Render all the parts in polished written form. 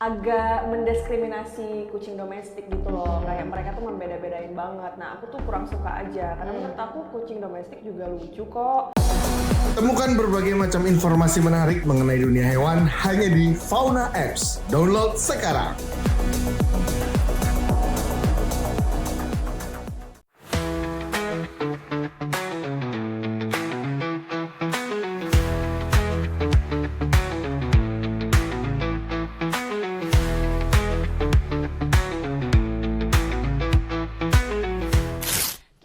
agak mendiskriminasi kucing domestik gitu loh. Kayak mereka tuh membeda-bedain banget. Nah, aku tuh kurang suka aja karena menurut aku kucing domestik juga lucu kok. Temukan berbagai macam informasi menarik mengenai dunia hewan hanya di Fauna Apps. Download sekarang.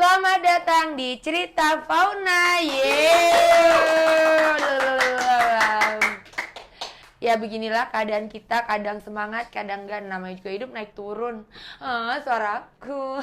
Selamat datang di Cerita Fauna. Yeay. Ya beginilah keadaan kita, kadang semangat, kadang enggak. Namanya juga hidup naik turun. Suaraku.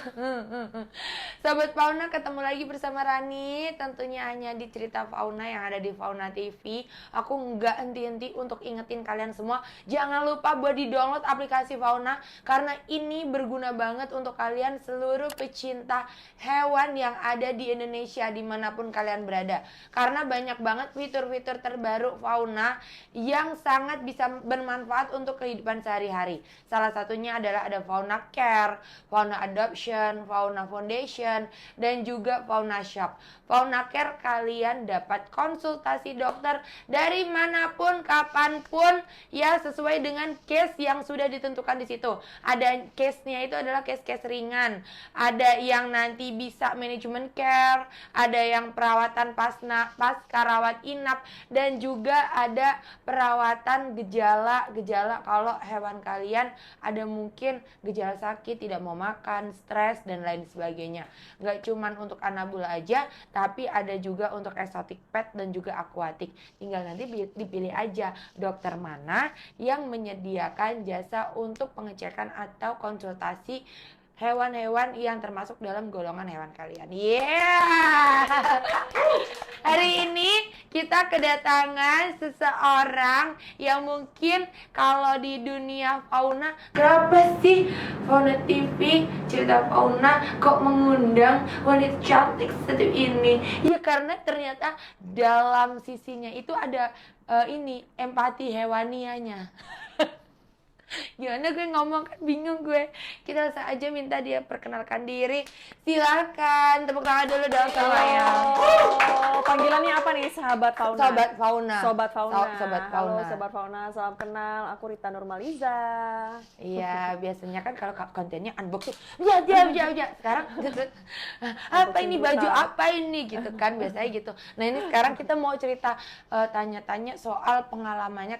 Sobat Fauna, ketemu lagi bersama Rani. Tentunya hanya di Cerita Fauna yang ada di Fauna TV. Aku enggak henti-henti untuk ingetin kalian semua, jangan lupa buat di-download aplikasi Fauna, karena ini berguna banget untuk kalian seluruh pecinta hewan yang ada di Indonesia, dimanapun kalian berada. Karena banyak banget fitur-fitur terbaru Fauna yang sangat bisa bermanfaat untuk kehidupan sehari-hari. Salah satunya adalah ada Fauna Care, Fauna Adoption, Fauna Foundation, dan juga Fauna Shop. Fauna Care kalian dapat konsultasi dokter dari manapun, kapanpun, ya sesuai dengan case yang sudah ditentukan di situ. Ada case-nya itu adalah case-case ringan, ada yang nanti bisa manajemen care, ada yang perawatan pasca rawat inap, dan juga ada perawatan gejala kalau hewan kalian ada mungkin gejala sakit, tidak mau makan, stres, dan lain sebagainya. Gak cuman untuk anabula aja, tapi ada juga untuk exotic pet dan juga aquatic. Tinggal nanti dipilih aja dokter mana yang menyediakan jasa untuk pengecekan atau konsultasi hewan-hewan yang termasuk dalam golongan hewan kalian. Hari ini kita kedatangan seseorang yang mungkin kalau di dunia fauna, kenapa sih Fauna TV, Cerita Fauna kok mengundang wanita cantik seperti ini? Ya karena ternyata dalam sisinya itu ada empati hewanianya. Gimana gue ngomong, kan bingung gue. Kita langsung aja minta dia perkenalkan diri. Silakan, tepuk tangan dulu dong semuanya. Panggilannya apa nih, sahabat Fauna? Sobat Fauna. Sobat Fauna. Sobat Halo Fauna. Sobat Fauna, salam kenal. Aku Rita Nurmaliza. Iya, biasanya kan kalau kontennya unboxing, ya. Sekarang apa ini, baju apa ini gitu kan, biasanya gitu. Nah ini sekarang kita mau cerita, tanya-tanya soal pengalamannya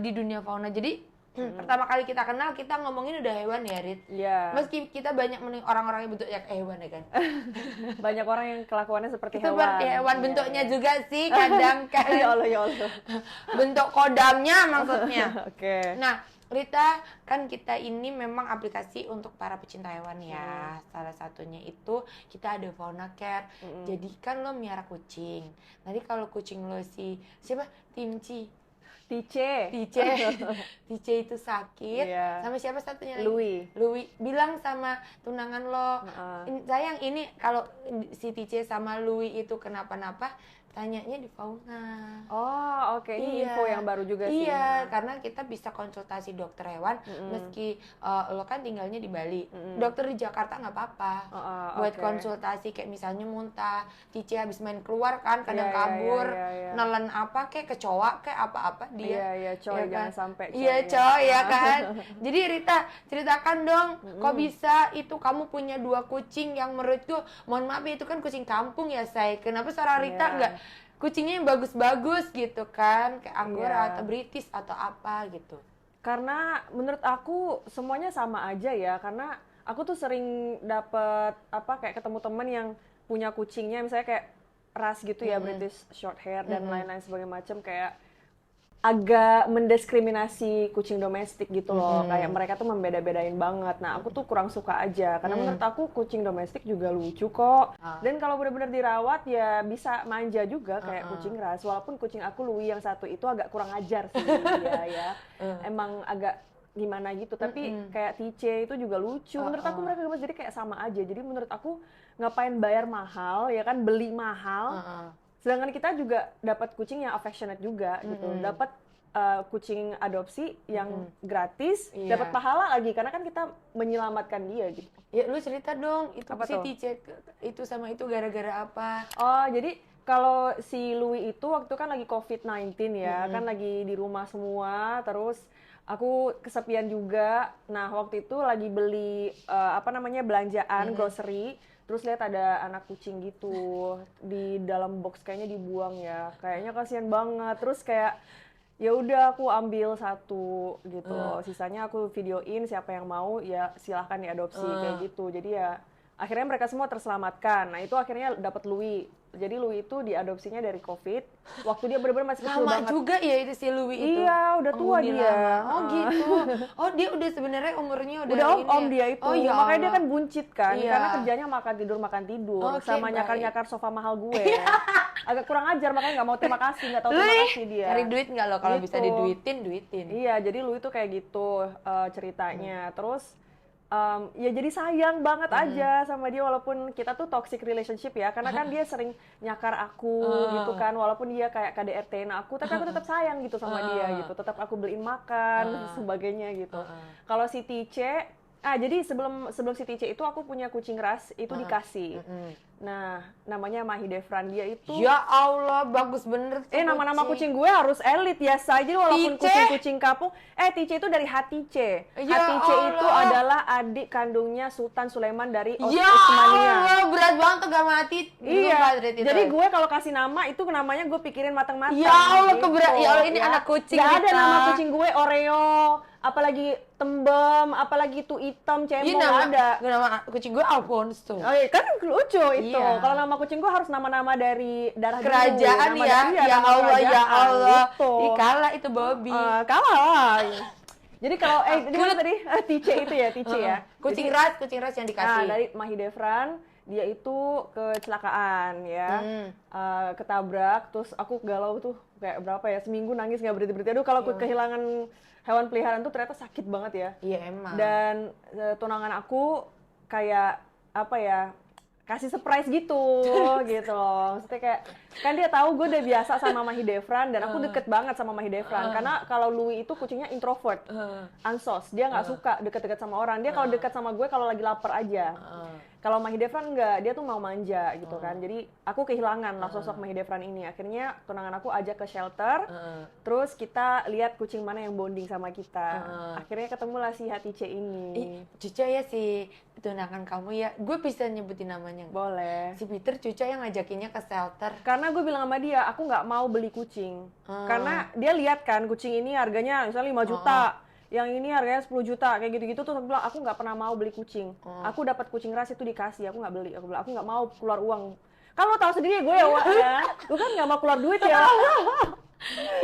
di dunia fauna. Jadi pertama kali kita kenal, kita ngomongin udah hewan ya, Rit. Iya. Meski kita banyak orang-orang yang bentuknya kayak hewan ya kan. Banyak orang yang kelakuannya seperti Itu hewan. seperti hewan, bentuknya juga sih kadang kan. Ya Allah. Bentuk kodamnya maksudnya. Oke. Nah, Rita, kan kita ini memang aplikasi untuk para pecinta hewan ya. Salah satunya itu kita ada Fauna Care. Jadi kan lo miara kucing. Nanti kalau kucing lo siapa? Tice itu sakit. Iya. Sama siapa satunya lagi? Louis. Bilang sama tunangan lo, sayang ini kalau si Tice sama Louis itu kenapa-napa, tanyanya di Fauna. Oh, oke. Ini info yang baru juga sih. Iya, karena kita bisa konsultasi dokter hewan meski lo kan tinggalnya di Bali. Dokter di Jakarta nggak apa-apa. Buat konsultasi kayak misalnya muntah, Cici habis main keluar kan, kadang kabur, nelen apa kayak kecoa kayak apa-apa dia. Iya, coy, jangan sampai. Iya, coy, ya kan. Jadi Rita, ceritakan dong, kok bisa itu kamu punya 2 kucing yang menurutku, mohon maaf ya, itu kan kucing kampung ya, say. Kenapa seorang Rita nggak kucingnya yang bagus-bagus gitu kan, kayak Angora atau British atau apa gitu? Karena menurut aku semuanya sama aja ya, karena aku tuh sering dapet kayak ketemu temen yang punya kucingnya misalnya kayak ras gitu ya, British short hair dan lain-lain sebagainya macam, kayak agak mendiskriminasi kucing domestik gitu loh. Kayak mereka tuh membeda-bedain banget. Nah, aku tuh kurang suka aja karena menurut aku kucing domestik juga lucu kok. Dan kalau benar-benar dirawat ya bisa manja juga kayak kucing ras. Walaupun kucing aku Louis yang satu itu agak kurang ajar sih ya. Emang agak gimana gitu, tapi kayak Tice itu juga lucu. Menurut aku mereka gemes, jadi kayak sama aja. Jadi menurut aku ngapain bayar mahal ya kan, beli mahal. Sedangkan kita juga dapat kucing yang affectionate juga gitu, dapat kucing adopsi yang gratis, Iya. dapat pahala lagi karena kan kita menyelamatkan dia gitu. Ya lu cerita dong, itu Apa si tuh? Tice itu sama itu gara-gara apa? Oh, jadi kalau si Louis itu waktu kan lagi COVID-19 ya, kan lagi di rumah semua, terus aku kesepian juga. Nah, waktu itu lagi beli belanjaan grocery, terus lihat ada anak kucing gitu di dalam box, kayaknya dibuang ya. Kayaknya kasihan banget. Terus kayak ya udah aku ambil satu gitu loh. Sisanya aku videoin, siapa yang mau ya silahkan diadopsi kayak gitu. Jadi ya akhirnya mereka semua terselamatkan. Nah, itu akhirnya dapat Louis. Jadi Louis itu diadopsinya dari COVID. Waktu dia benar-benar masih kecil Lama banget. juga ya itu si Louis itu. Iya, udah tua Penghuni dia. lama. Oh gitu. Oh dia udah sebenarnya umurnya udah Udah ini om ya? dia itu. Oh ya Makanya dia Allah. kan buncit kan. Iya. Karena kerjanya makan tidur Oke, sama baik. nyakar-nyakar sofa mahal gue. Agak kurang ajar, makanya nggak mau terima kasih, nggak tahu terima Louis, kasih dia. cari duit nggak lo? Kalau bisa Gitu. duitin. Iya, jadi Louis tuh kayak gitu ceritanya. Terus ya jadi sayang banget aja sama dia walaupun kita tuh toxic relationship ya, karena kan dia sering nyakar aku gitu kan, walaupun dia kayak KDRT-in aku, tapi aku tetap sayang gitu sama dia gitu, tetap aku beliin makan sebagainya gitu. Kalau si Tice, jadi sebelum si Tice itu aku punya kucing ras itu dikasih. Nah, namanya Mahi Devran, dia itu Ya Allah, bagus bener tuh nama-nama kucing gue harus elit ya, say. Jadi walaupun Tice? kucing-kucing kampung, Tice itu dari Hatice. Ya Hatice itu Allah. adalah adik kandungnya Sultan Sulaiman dari Ya Osmania. Allah, berat banget tuh gak mati. Iya. Sumpah, Drit, itu. Jadi gue kalau kasih nama itu namanya gue pikirin matang-matang. Ya Allah, gitu. ya Allah, ini anak kucing, Gak ada Rita. nama kucing gue Oreo, apalagi Tembem, apalagi itu hitam, Ini cemong, nama, ada. nama kucing gue Alfonso. Oh iya, kan lucu itu. Iya. Kalau nama kucing gue harus nama-nama dari darah dulu. Kerajaan Nama ya, iya, ya nama Allah, ya kerajaan, Allah. gitu. Ih, kalah itu Bobby. Kalah lah. Jadi kalau jadi mana tadi Tice itu ya, Tice ya. Kucing Jadi, ras yang dikasih. dari Mahi Devran, dia itu kecelakaan ya. Ketabrak, terus aku galau tuh kayak berapa ya, seminggu nangis nggak berhenti-berhenti. Aduh, kalau kehilangan hewan peliharaan tuh ternyata sakit banget ya. Iya emang. Dan tunangan aku kayak apa ya, kasih surprise gitu gitu loh. Maksudnya kayak kan dia tahu gue udah biasa sama Mahi Devran dan aku deket banget sama Mahi Devran karena kalau Louis itu kucingnya introvert, ansos, dia nggak suka deket-deket sama orang. Dia kalau deket sama gue kalau lagi lapar aja. Kalau Mahi Devran enggak, dia tuh mau manja gitu kan. Jadi aku kehilangan lah sosok Mahi Devran ini. Akhirnya tunangan aku ajak ke shelter. Terus kita lihat kucing mana yang bonding sama kita. Akhirnya ketemulah si Hatice ini. Cuca ya si tunangan kamu ya. Gue bisa nyebutin namanya nggak? Boleh. Si Peter Cuca yang ngajakinnya ke shelter. Karena gue bilang sama dia, aku nggak mau beli kucing. Karena dia lihat kan kucing ini harganya misalnya 5 juta. Yang ini harganya 10 juta, kayak gitu-gitu. Terus aku bilang, aku nggak pernah mau beli kucing. Aku dapat kucing ras itu dikasih, aku nggak beli. Aku bilang, aku nggak mau keluar uang. Kan lo tau sendiri gue ya, Wak, ya. Gue kan nggak mau keluar duit ya.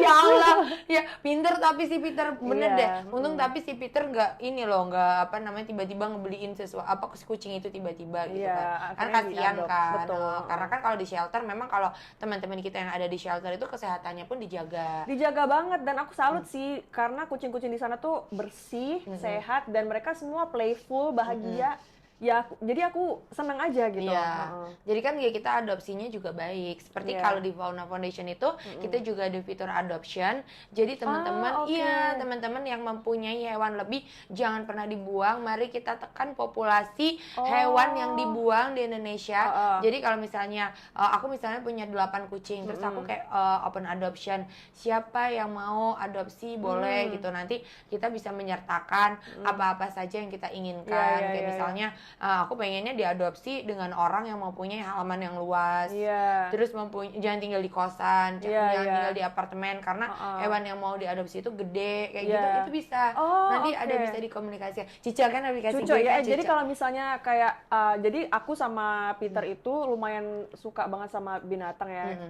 Ya Allah, ya pinter tapi si Peter bener Iya, deh. Untung tapi si Peter nggak ini loh, nggak apa namanya tiba-tiba ngebeliin sesuatu apa si kucing itu tiba-tiba gitu Iya, kan. Kan akhirnya kasihan diadop. kan. Betul. Karena kan kalau di shelter memang kalau teman-teman kita yang ada di shelter itu kesehatannya pun dijaga. Dijaga banget dan aku salut sih karena kucing-kucing di sana tuh bersih, sehat dan mereka semua playful, bahagia. Ya, jadi aku seneng aja gitu. Iya. Jadi kan ya kita adopsinya juga baik. Seperti Iya. kalau di Fauna Foundation itu kita juga ada fitur adoption. Jadi teman-teman, oke. iya teman-teman yang mempunyai hewan lebih jangan pernah dibuang. Mari kita tekan populasi hewan yang dibuang di Indonesia. Jadi kalau misalnya aku misalnya punya 8 kucing, terus aku kayak open adoption. Siapa yang mau adopsi boleh gitu. Nanti kita bisa menyertakan apa-apa saja yang kita inginkan. Iya, Kayak iya, misalnya aku pengennya diadopsi dengan orang yang mempunyai halaman yang luas. Iya. Terus jangan tinggal di kosan, Iya, jangan iya. tinggal di apartemen karena hewan yang mau diadopsi itu gede kayak Iya. gitu itu bisa. Oh, Nanti oke. ada bisa dikomunikasikan. Cica kan aplikasi Cucu gue ya, kan, jadi Cica. kalau misalnya kayak, jadi aku sama Peter itu lumayan suka banget sama binatang ya.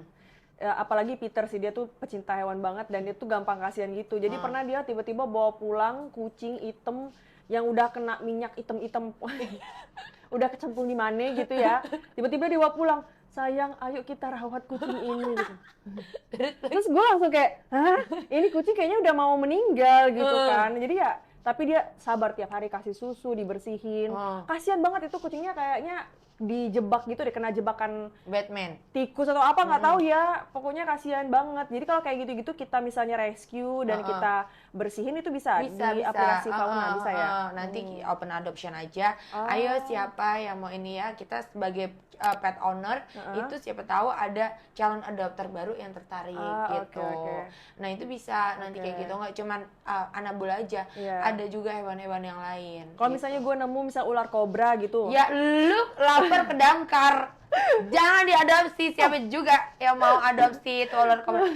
Apalagi Peter sih, dia tuh pecinta hewan banget dan dia tuh gampang kasihan gitu. Jadi pernah dia tiba-tiba bawa pulang kucing hitam yang udah kena minyak hitam-hitam, udah kecemplung di mana gitu ya. Tiba-tiba dia bawa pulang, sayang ayo kita rawat kucing ini gitu. Terus gue langsung kayak, hah? Ini kucing kayaknya udah mau meninggal gitu kan. Jadi ya tapi dia sabar tiap hari kasih susu, dibersihin. Kasian banget itu kucingnya, kayaknya dijebak gitu deh, kena jebakan Batman. tikus atau apa nggak tahu ya, pokoknya kasihan banget. Jadi kalau kayak gitu-gitu kita misalnya rescue dan kita bersihin, itu bisa di aplikasi Fauna, bisa ya. Nanti open adoption aja. Ayo siapa yang mau ini ya, kita sebagai pet owner itu siapa tahu ada calon adopter baru yang tertarik gitu. Nah itu bisa nanti kayak gitu, nggak cuman anak bola aja, ada juga hewan-hewan yang lain. Kalau gitu. misalnya gue nemu misal ular kobra gitu, Ya lu lapar ke damkar, jangan diadopsi. Siapa juga yang mau adopsi itu ular kobra,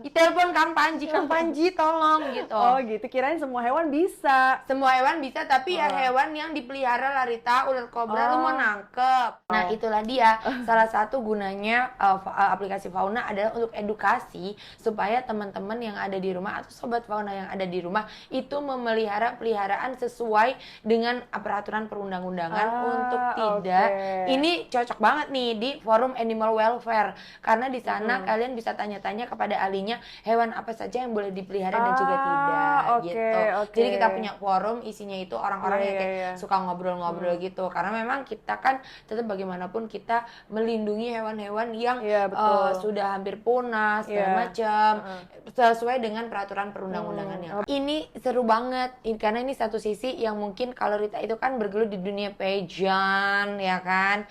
telepon Kang Panji tolong gitu. Oh gitu, kirain semua hewan bisa. Semua hewan bisa, tapi ya hewan yang dipelihara Larita, ular kobra lu mau nangkep. Nah itulah dia salah satu gunanya aplikasi Fauna adalah untuk edukasi supaya teman-teman yang ada di rumah atau sobat Fauna yang ada di rumah itu memelihara peliharaan sesuai dengan peraturan perundang-undangan untuk tidak. Ini cocok banget nih di forum Animal Welfare karena di sana kalian bisa tanya-tanya kepada ahlinya hewan apa saja yang boleh dipelihara dan juga tidak gitu. Jadi kita punya forum isinya itu orang-orang yang kayak suka ngobrol-ngobrol gitu karena memang kita kan tetap bagaimanapun kita melindungi hewan-hewan yang sudah hampir punah segala macam sesuai dengan peraturan perundang-undangannya. Ini seru banget karena ini satu sisi yang mungkin kalau Rita itu kan bergelut di dunia pageant ya kan,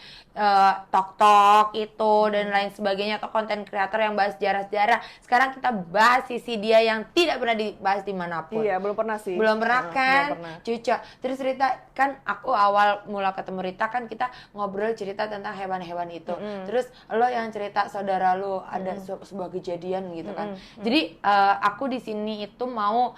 tok-tok itu dan lain sebagainya, atau konten kreator yang bahas sejarah-sejarah. Sekarang kita bahas sisi dia yang tidak pernah dibahas dimanapun. Iya, belum pernah sih. Belum pernah kan? Cuca. Terus Rita, kan aku awal mula ketemu Rita kan kita ngobrol cerita tentang hewan-hewan itu. Terus lo yang cerita saudara lo ada sebuah kejadian gitu kan. Jadi aku di sini itu mau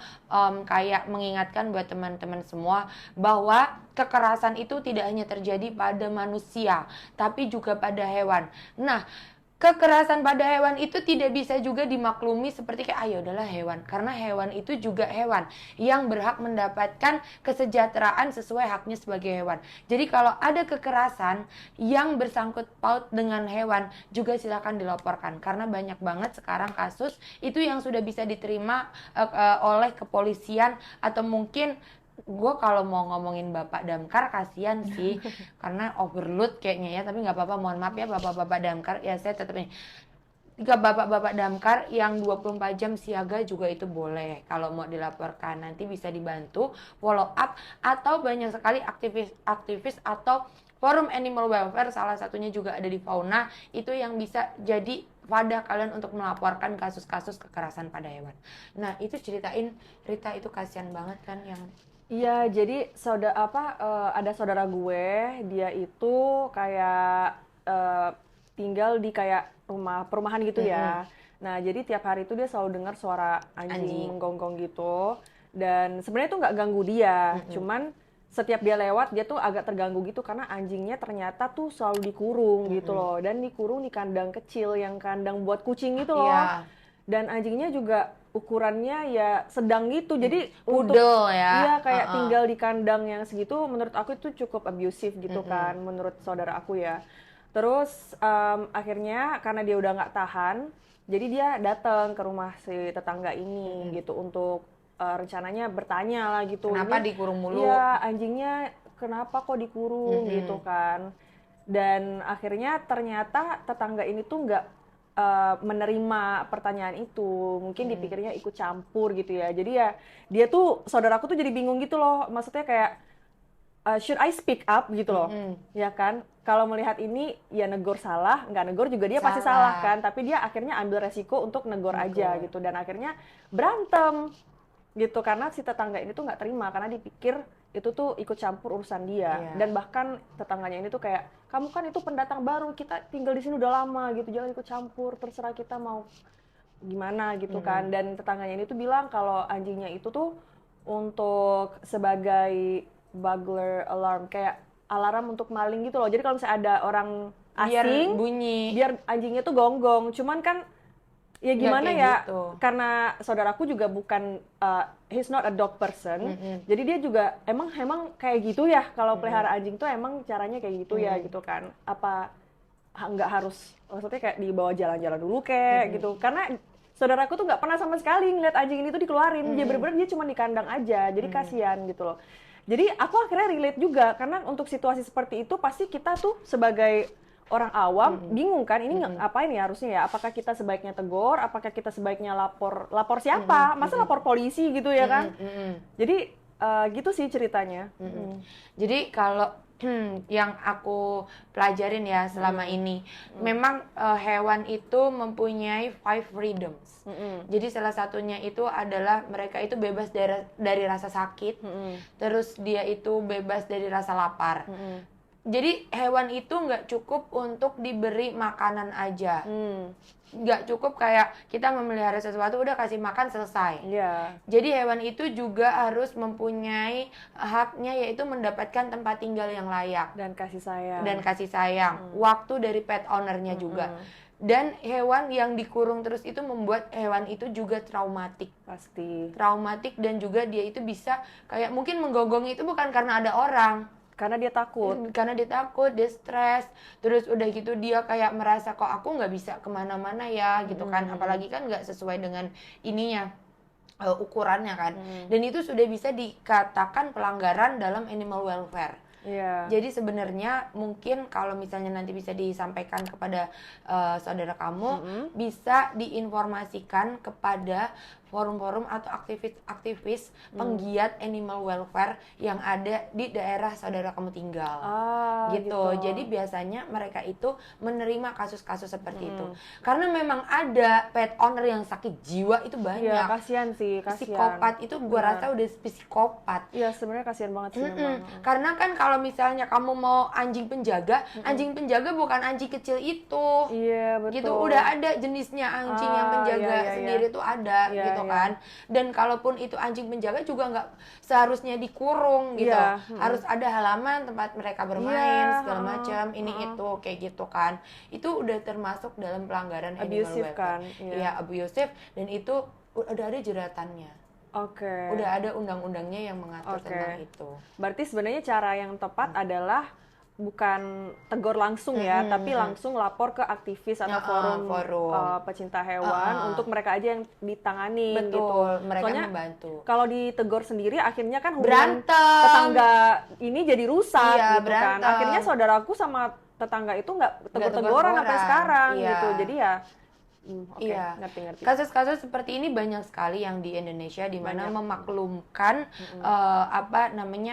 kayak mengingatkan buat teman-teman semua bahwa kekerasan itu tidak hanya terjadi pada manusia, tapi juga pada hewan. Nah, kekerasan pada hewan itu tidak bisa juga dimaklumi seperti kayak ayo udahlah hewan, karena hewan itu juga hewan yang berhak mendapatkan kesejahteraan sesuai haknya sebagai hewan. Jadi kalau ada kekerasan yang bersangkut paut dengan hewan juga silakan dilaporkan karena banyak banget sekarang kasus itu yang sudah bisa diterima oleh kepolisian atau mungkin gue kalau mau ngomongin Bapak Damkar kasihan sih karena overload kayaknya ya, tapi nggak apa-apa, mohon maaf ya Bapak-Bapak Damkar ya, saya tetap ini jika Bapak-Bapak Damkar yang 24 jam siaga juga itu boleh kalau mau dilaporkan, nanti bisa dibantu follow up atau banyak sekali aktivis atau forum Animal Welfare, salah satunya juga ada di Fauna, itu yang bisa jadi wadah kalian untuk melaporkan kasus-kasus kekerasan pada hewan. Nah itu ceritain Rita, itu kasihan banget kan yang iya, jadi ada saudara gue, dia itu kayak tinggal di kayak perumahan gitu ya. Nah, jadi tiap hari itu dia selalu dengar suara anjing menggonggong gitu. Dan sebenarnya itu nggak ganggu dia, cuman setiap dia lewat dia tuh agak terganggu gitu karena anjingnya ternyata tuh selalu dikurung gitu loh. Dan dikurung di kandang kecil, yang kandang buat kucing gitu loh. Dan anjingnya juga ukurannya ya sedang gitu, jadi pudel ya. Iya, kayak tinggal di kandang yang segitu, menurut aku itu cukup abusive gitu kan, menurut saudara aku ya. Terus akhirnya karena dia udah nggak tahan, jadi dia datang ke rumah si tetangga ini gitu untuk rencananya bertanya lah gitu. Kenapa dikurung mulu? Iya, anjingnya kenapa kok dikurung gitu kan. Dan akhirnya ternyata tetangga ini tuh nggak menerima pertanyaan itu, mungkin dipikirnya ikut campur gitu ya. Jadi ya dia tuh, saudaraku tuh jadi bingung gitu loh, maksudnya kayak should I speak up gitu loh, ya kan? Kalau melihat ini ya negor salah, nggak negor juga dia pasti salah kan, tapi dia akhirnya ambil resiko untuk negor aja gitu, dan akhirnya berantem gitu karena si tetangga ini tuh nggak terima karena dipikir itu tuh ikut campur urusan dia. Dan bahkan tetangganya ini tuh kayak, kamu kan itu pendatang baru, kita tinggal di sini udah lama gitu, jangan ikut campur, terserah kita mau gimana gitu kan. Dan tetangganya ini tuh bilang kalau anjingnya itu tuh untuk sebagai burglar alarm, kayak alarm untuk maling gitu loh. Jadi kalau misalnya ada orang asing, biar anjingnya tuh gonggong. Cuman kan ya gimana ya, gitu. Karena saudaraku juga bukan he's not a dog person, jadi dia juga emang kayak gitu ya, kalau pelihara anjing tuh emang caranya kayak gitu ya gitu kan, apa nggak harus maksudnya kayak dibawa jalan-jalan dulu kayak gitu, karena saudaraku tuh nggak pernah sama sekali ngeliat anjing ini tuh dikeluarin. Dia bener-bener dia cuma di kandang aja, jadi kasihan gitu loh. Jadi aku akhirnya relate juga, karena untuk situasi seperti itu pasti kita tuh sebagai orang awam bingung kan, ini ngapain ya harusnya ya? Apakah kita sebaiknya tegur? Apakah kita sebaiknya lapor siapa? Masa lapor polisi gitu ya kan? Jadi gitu sih ceritanya. Jadi kalau yang aku pelajarin ya selama ini, memang hewan itu mempunyai 5 freedoms. Jadi salah satunya itu adalah mereka itu bebas dari rasa sakit, terus dia itu bebas dari rasa lapar. Jadi hewan itu nggak cukup untuk diberi makanan aja. Nggak cukup kayak kita memelihara sesuatu udah kasih makan selesai. Jadi hewan itu juga harus mempunyai haknya, yaitu mendapatkan tempat tinggal yang layak Dan kasih sayang. waktu dari pet ownernya juga. Dan hewan yang dikurung terus itu membuat hewan itu juga traumatik. Pasti. Traumatik, dan juga dia itu bisa kayak mungkin menggonggong itu bukan karena ada orang. Karena dia takut. Karena dia takut, dia stres, terus udah gitu dia kayak merasa kok aku nggak bisa kemana-mana ya gitu kan, apalagi kan nggak sesuai dengan ininya, ukurannya kan, dan itu sudah bisa dikatakan pelanggaran dalam animal welfare. Jadi sebenarnya mungkin kalau misalnya nanti bisa disampaikan kepada saudara kamu, bisa diinformasikan kepada forum-forum atau aktivis penggiat animal welfare yang ada di daerah saudara kamu tinggal. Gitu. Jadi biasanya mereka itu menerima kasus-kasus seperti itu. Karena memang ada pet owner yang sakit jiwa itu banyak. Iya, kasihan sih, Psikopat itu gua rasa udah psikopat. Iya, sebenarnya kasihan banget sih memang. Karena kan kalau misalnya kamu mau anjing penjaga bukan anjing kecil itu. Iya, betul. Gitu, udah ada jenisnya anjing yang penjaga sendiri tuh ada gitu kan. Dan kalaupun itu anjing penjaga juga nggak seharusnya dikurung gitu. Harus ada halaman tempat mereka bermain segala macam, ini itu kayak gitu kan. Itu udah termasuk dalam pelanggaran abusive animal welfare. kan. Iya, abusive, dan itu udah ada jeratannya. Udah ada undang-undangnya yang mengatur tentang itu. Berarti sebenarnya cara yang tepat adalah bukan tegur langsung ya, tapi langsung lapor ke aktivis atau forum pecinta hewan untuk mereka aja yang ditanganin. Betul, gitu. Mereka Soalnya membantu. Kalau ditegur sendiri akhirnya kan hubungan berantem, tetangga ini jadi rusak gitu kan. berantem. Akhirnya saudaraku sama tetangga itu nggak tegur-teguran sampai sekarang gitu. Jadi ya ngerti. Kasus-kasus seperti ini banyak sekali yang di Indonesia, di mana memaklumkan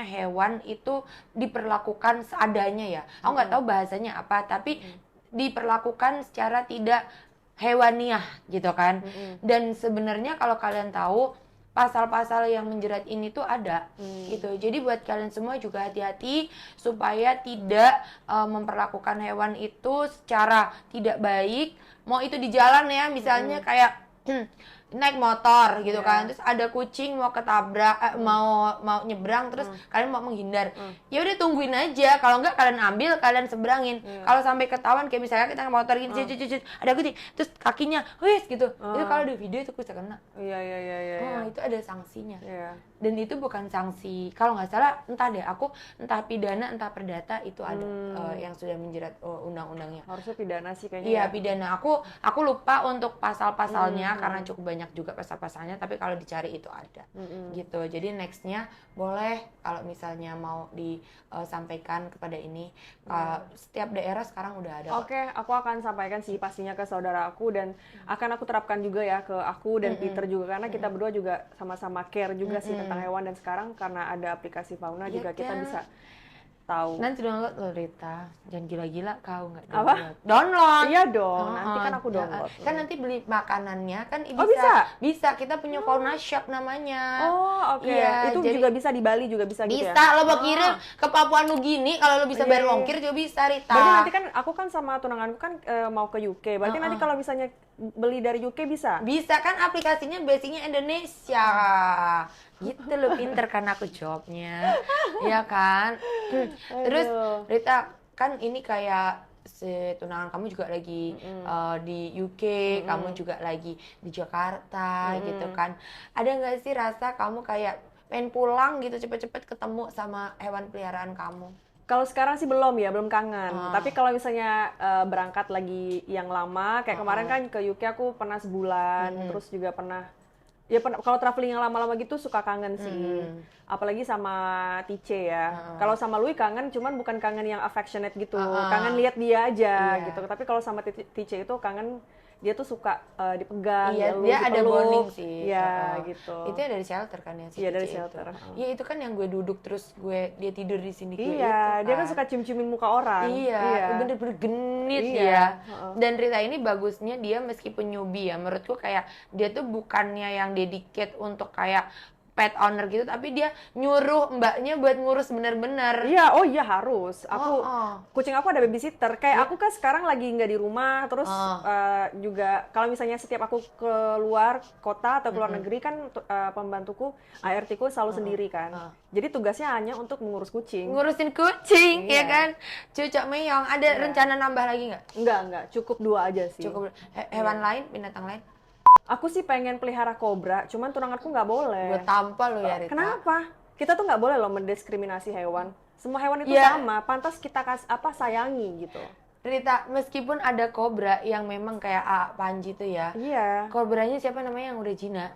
hewan itu diperlakukan seadanya ya. Aku nggak tahu bahasanya apa, tapi diperlakukan secara tidak hewaniah gitu kan. Dan sebenarnya kalau kalian tahu, pasal-pasal yang menjerat ini tuh ada gitu. Jadi buat kalian semua juga hati-hati supaya tidak memperlakukan hewan itu secara tidak baik. Mau itu di jalan ya, misalnya kayak naik motor gitu kan, terus ada kucing mau ketabrak, mau nyebrang, terus kalian mau menghindar, ya udah tungguin aja, kalau enggak kalian ambil, kalian seberangin. Kalau sampai ketahuan kayak misalnya kita motor gini, ada kucing, terus kakinya, wis gitu, itu kalau di video itu bisa kena. Itu ada sanksinya. Dan itu bukan sanksi, kalau nggak salah, entah pidana, entah perdata, itu ada yang sudah menjerat undang-undangnya. Harusnya pidana sih kayaknya. Iya, pidana. Aku lupa untuk pasal-pasalnya karena cukup banyak juga pasal-pasalnya, tapi kalau dicari itu ada. Gitu. Jadi nextnya boleh kalau misalnya mau disampaikan kepada ini, setiap daerah sekarang udah ada. Oke, aku akan sampaikan sih pastinya ke saudara aku, dan akan aku terapkan juga ya ke aku dan Peter juga, karena kita berdua juga sama-sama care juga sih tentang hewan, dan sekarang karena ada aplikasi Fauna juga kita bisa tahu. Nanti download loh, Rita. Jangan gila-gila kau nggak download. Apa? Download. Iya dong, nanti kan aku download. Kan nanti beli makanannya kan bisa? Kita punya Fauna Shop namanya. Oke. Iya, itu juga bisa di Bali juga bisa gitu ya? Bisa, lo mau kirim ke Papua Nugini, kalau lo bisa bayar ongkir juga bisa, Rita. Berarti nanti kan aku kan sama tunanganku kan mau ke UK. Berarti nanti kalau misalnya beli dari UK bisa? Bisa, kan aplikasinya basicnya Indonesia. Gitu lo, pinter kan aku jawabnya. Iya kan? Terus Rita, kan ini kayak si tunangan kamu juga lagi di UK, kamu juga lagi di Jakarta gitu kan. Ada nggak sih rasa kamu kayak pengen pulang gitu cepet-cepet ketemu sama hewan peliharaan kamu? Kalau sekarang sih belum kangen. Tapi kalau misalnya berangkat lagi yang lama, kayak kemarin kan ke UK aku pernah sebulan, terus juga pernah kalau traveling yang lama-lama gitu suka kangen sih. Apalagi sama Tice ya. Kalau sama Louis kangen, cuman bukan kangen yang affectionate gitu. Kangen lihat dia aja gitu. Tapi kalau sama Tice itu kangen, dia tuh suka dipegang, Iya, dia ada bonding sih. Iya, gitu. Itu ya dari shelter kan ya? Iya, dari shelter. Iya, itu kan yang gue duduk terus dia tidur di sini. Iya, dia kan suka cium-ciumin muka orang. Iya, bener-bener genit ya. Dan Rita ini bagusnya dia meskipun newbie ya, menurutku kayak dia tuh bukannya yang dedicate untuk kayak pet owner gitu, tapi dia nyuruh mbaknya buat ngurus bener-bener. Iya, oh iya harus. Kucing aku ada babysitter. Kayak aku kan sekarang lagi nggak di rumah, terus juga kalau misalnya setiap aku keluar kota atau keluar negeri kan pembantuku, ART-ku selalu sendiri kan. Jadi tugasnya hanya untuk mengurus kucing. Ngurusin kucing, ya kan? Cucok meong. Ada rencana nambah lagi nggak? Enggak. Cukup 2 aja sih. Cukup. Hewan lain, binatang lain? Aku sih pengen pelihara kobra, cuman tunanganku nggak boleh. Gue tampal lo ya, Rita. Kenapa? Kita tuh nggak boleh loh mendiskriminasi hewan. Semua hewan itu sama, pantas kita sayangi gitu. Rita, meskipun ada kobra yang memang kayak Panji tuh ya. Iya. Kobranya siapa namanya yang udah Cina?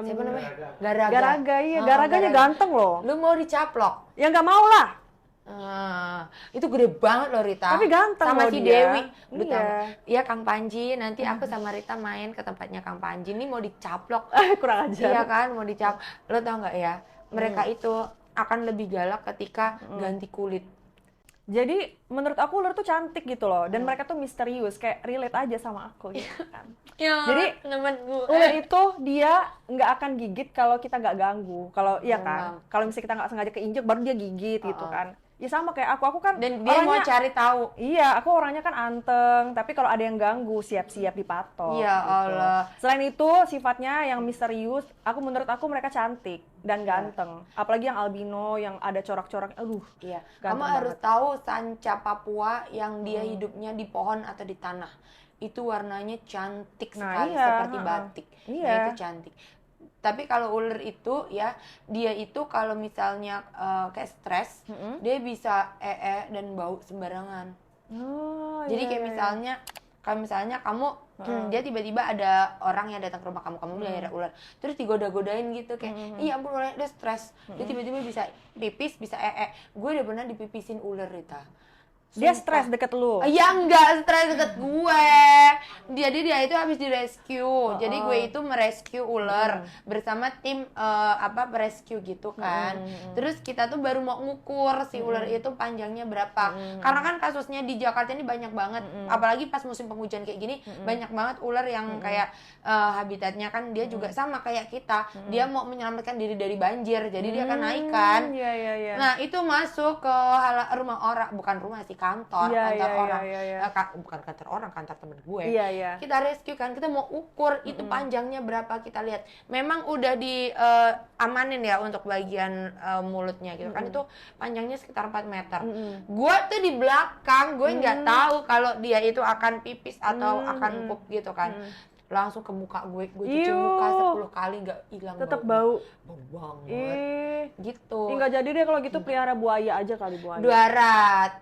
Siapa namanya? Garaga, iya. Garaganya ganteng loh. Lu mau dicaplok? Ya nggak mau lah. Itu gede banget loh Rita. Tapi ganteng sama loh si dia. Dewi. Iya. Iya Kang Panji, nanti aku sama Rita main ke tempatnya Kang Panji. Ini mau dicaplok. Kurang ajar. Iya kan, mau dicaplok. Lo tau nggak ya? Mereka itu akan lebih galak ketika ganti kulit. Jadi menurut aku ular tuh cantik gitu loh, dan mereka tuh misterius, kayak relate aja sama aku gitu kan. Jadi temen gue. ular itu dia nggak akan gigit kalau kita nggak ganggu. Kalau iya kan, kalau misalnya kita nggak sengaja keinjek baru dia gigit gitu kan. Ya sama kayak aku kan dan dia mau cari tahu. Iya, aku orangnya kan anteng, tapi kalau ada yang ganggu siap-siap dipatok. Ya gitu. Allah. Selain itu sifatnya yang misterius, menurut aku mereka cantik dan ganteng. Apalagi yang albino yang ada corak-corak, aduh. Iya. Kamu harus tahu sanca Papua yang dia hidupnya di pohon atau di tanah. Itu warnanya cantik sekali seperti batik. Iya. Nah, itu cantik. Tapi kalau ular itu ya, dia itu kalau misalnya kayak stres, dia bisa dan bau sembarangan. Jadi kayak misalnya kamu dia tiba-tiba ada orang yang datang ke rumah kamu melihara ular, terus digoda-godain gitu kayak, iya ampun ular dia stres, dia tiba-tiba bisa pipis, bisa Gue udah pernah dipipisin ular Rita. Dia stres deket lu? Ya enggak stres deket gue. Jadi dia itu habis direscue. Jadi gue itu merescue ular bersama tim rescue gitu kan. Terus kita tuh baru mau ngukur si ular itu panjangnya berapa. Karena kan kasusnya di Jakarta ini banyak banget. Apalagi pas musim penghujan kayak gini, banyak banget ular yang kayak habitatnya kan dia juga sama kayak kita. Dia mau menyelamatkan diri dari banjir. Jadi dia akan naik kan. Iya. Nah, itu masuk ke rumah orang, bukan rumah sih, kantor orang. Bukan kantor orang, kantor temen gue. Iya. Kita rescue kan, kita mau ukur itu panjangnya berapa, kita lihat. Memang udah di amanin ya untuk bagian mulutnya gitu kan, itu panjangnya sekitar 4 meter. Gue tuh di belakang, gue nggak tahu kalau dia itu akan pipis atau akan pup gitu kan. Langsung ke muka gue cuci muka 10 kali nggak hilang. Tetap bau banget. Gitu. Nggak jadi deh kalau gitu, pelihara buaya aja kali, buaya. Darat.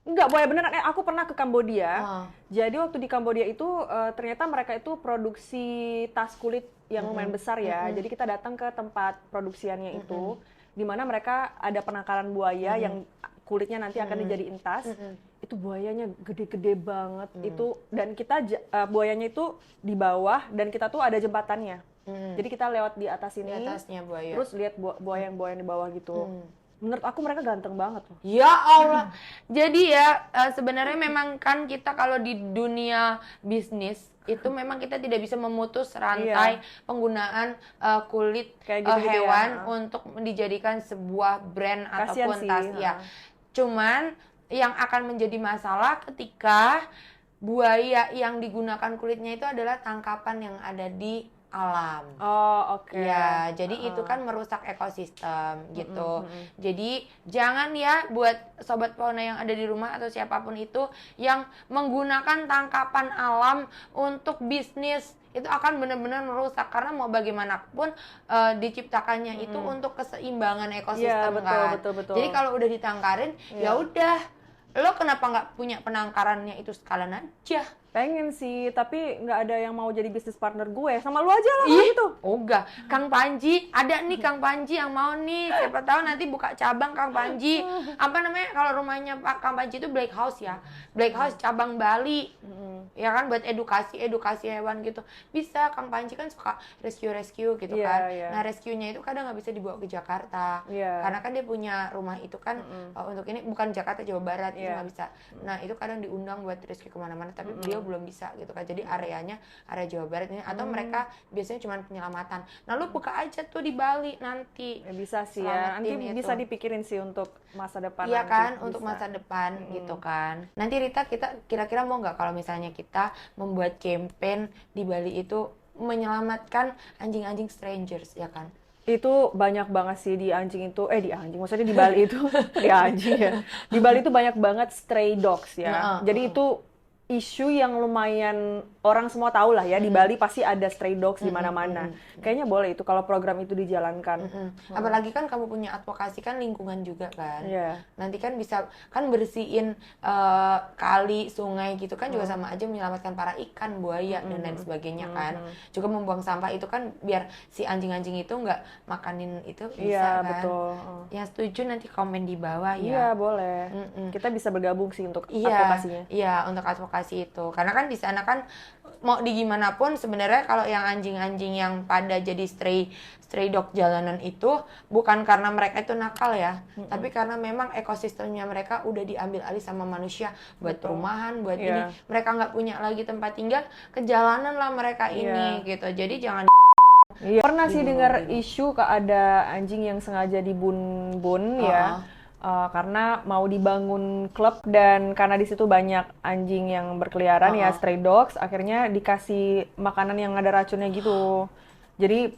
Enggak, buaya beneran. Aku pernah ke Kambodia. Jadi waktu di Kambodia itu ternyata mereka itu produksi tas kulit yang lumayan besar ya. Jadi kita datang ke tempat produksiannya itu, di mana mereka ada penangkaran buaya yang kulitnya nanti akan dijadiin tas. Itu buayanya gede-gede banget. Itu dan kita buayanya itu di bawah dan kita tuh ada jembatannya. Jadi kita lewat di atas ini. Di atasnya buaya. Terus lihat buaya yang di bawah gitu. Menurut aku mereka ganteng banget loh. Ya Allah. Jadi ya sebenarnya memang kan kita kalau di dunia bisnis itu memang kita tidak bisa memutus rantai penggunaan kulit kayak gitu hewan untuk dijadikan sebuah brand ataupun tas ya. Cuman yang akan menjadi masalah ketika buaya yang digunakan kulitnya itu adalah tangkapan yang ada di alam. Oh, oke. Ya, jadi itu kan merusak ekosistem gitu. Jadi jangan ya buat sobat fauna yang ada di rumah atau siapapun itu yang menggunakan tangkapan alam untuk bisnis, itu akan benar-benar merusak, karena mau bagaimanapun diciptakannya itu untuk keseimbangan ekosistem. Betul. Jadi kalau udah ditangkarin, ya udah, lo kenapa nggak punya penangkarannya itu sekalian aja? Pengen sih, tapi nggak ada yang mau jadi bisnis partner gue. Sama lu aja lah kalau gitu. Oh enggak, Kang Panji, ada nih Kang Panji yang mau nih, siapa tahu nanti buka cabang Kang Panji. Apa namanya, kalau rumahnya Pak Kang Panji itu Black House ya, Black House cabang Bali, ya kan, buat edukasi hewan gitu. Bisa, Kang Panji kan suka rescue gitu kan. Nah rescue-nya itu kadang nggak bisa dibawa ke Jakarta, karena kan dia punya rumah itu kan untuk ini bukan Jakarta, Jawa Barat, itu nggak bisa. Nah itu kadang diundang buat rescue kemana-mana, tapi beliau belum bisa gitu kan. Jadi areanya area Jawa Barat ini, atau mereka biasanya cuma penyelamatan. Nah lu buka aja tuh di Bali nanti. Ya, bisa sih ya. Nanti bisa dipikirin sih untuk masa depan. Iya kan, bisa. untuk masa depan gitu kan. Nanti Rita, kita kira-kira mau nggak kalau misalnya kita membuat campaign di Bali itu menyelamatkan anjing-anjing strangers, ya kan? Itu banyak banget sih di anjing itu, maksudnya di Bali itu, di anjing ya. Di Bali itu banyak banget stray dogs ya. Jadi itu isu yang lumayan orang semua tahu lah ya, di Bali pasti ada stray dogs di mana-mana. Kayaknya boleh itu kalau program itu dijalankan. Apalagi kan kamu punya advokasi kan lingkungan juga kan. Nanti kan bisa kan bersihin kali, sungai gitu kan, juga sama aja menyelamatkan para ikan, buaya dan lain sebagainya kan. Juga membuang sampah itu kan biar si anjing-anjing itu nggak makanin itu, bisa kan. Betul. Yang setuju nanti komen di bawah ya. Iya, boleh. Kita bisa bergabung sih untuk advokasinya. Iya, untuk advokasi itu. Karena kan di sana kan mau di gimana pun sebenarnya kalau yang anjing-anjing yang pada jadi stray dog jalanan itu bukan karena mereka itu nakal ya, tapi karena memang ekosistemnya mereka udah diambil alih sama manusia buat perumahan, buat ini. Mereka nggak punya lagi tempat tinggal, ke jalanan lah mereka ini gitu. Jadi jangan. Pernah sih dengar isu ada anjing yang sengaja dibun-bun ya. Karena mau dibangun klub, dan karena di situ banyak anjing yang berkeliaran ya, stray dogs, akhirnya dikasih makanan yang ada racunnya gitu. Jadi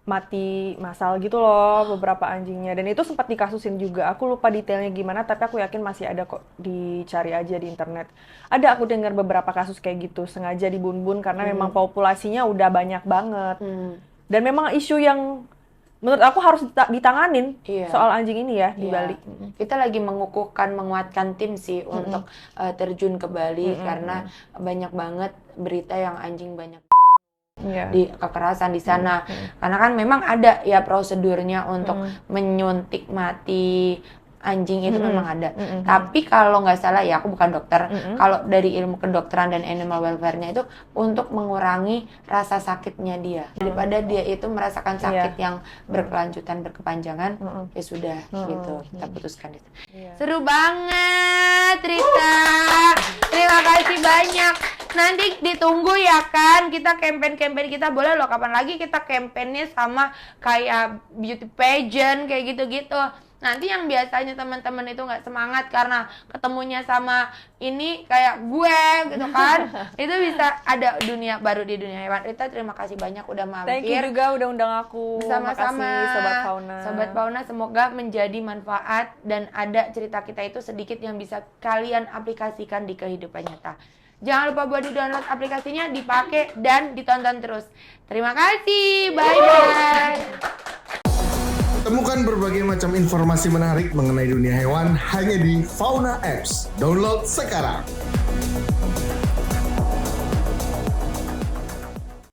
mati massal gitu loh beberapa anjingnya, dan itu sempat dikasusin juga. Aku lupa detailnya gimana, tapi aku yakin masih ada kok, dicari aja di internet. Ada, aku dengar beberapa kasus kayak gitu, sengaja dibun-bun karena memang populasinya udah banyak banget. Dan memang isu yang menurut aku harus ditanganin soal anjing ini ya di Bali. Kita lagi menguatkan tim sih untuk terjun ke Bali, karena banyak banget berita yang anjing banyak di kekerasan di sana. Karena kan memang ada ya prosedurnya untuk menyuntik mati anjing itu memang ada. Tapi kalau nggak salah ya, aku bukan dokter, kalau dari ilmu kedokteran dan animal welfare-nya itu untuk mengurangi rasa sakitnya dia. Daripada dia itu merasakan sakit yang berkelanjutan, berkepanjangan, ya sudah gitu, kita putuskan itu. Seru banget Rita. Terima kasih banyak. Nanti ditunggu ya kan, kita campaign kita, boleh loh kapan lagi kita campaignnya sama kayak beauty pageant kayak gitu-gitu. Nanti yang biasanya teman-teman itu nggak semangat karena ketemunya sama ini kayak gue gitu kan, itu bisa ada dunia baru di dunia hewan. Rita, terima kasih banyak udah mampir. Thank you juga udah undang aku. Sama-sama. Makasih Sobat Fauna. Sobat Fauna, semoga menjadi manfaat dan ada cerita kita itu sedikit yang bisa kalian aplikasikan di kehidupan nyata. Jangan lupa buat di-download aplikasinya, dipakai dan ditonton terus. Terima kasih. Bye-bye. Temukan berbagai macam informasi menarik mengenai dunia hewan hanya di Fauna Apps. Download sekarang.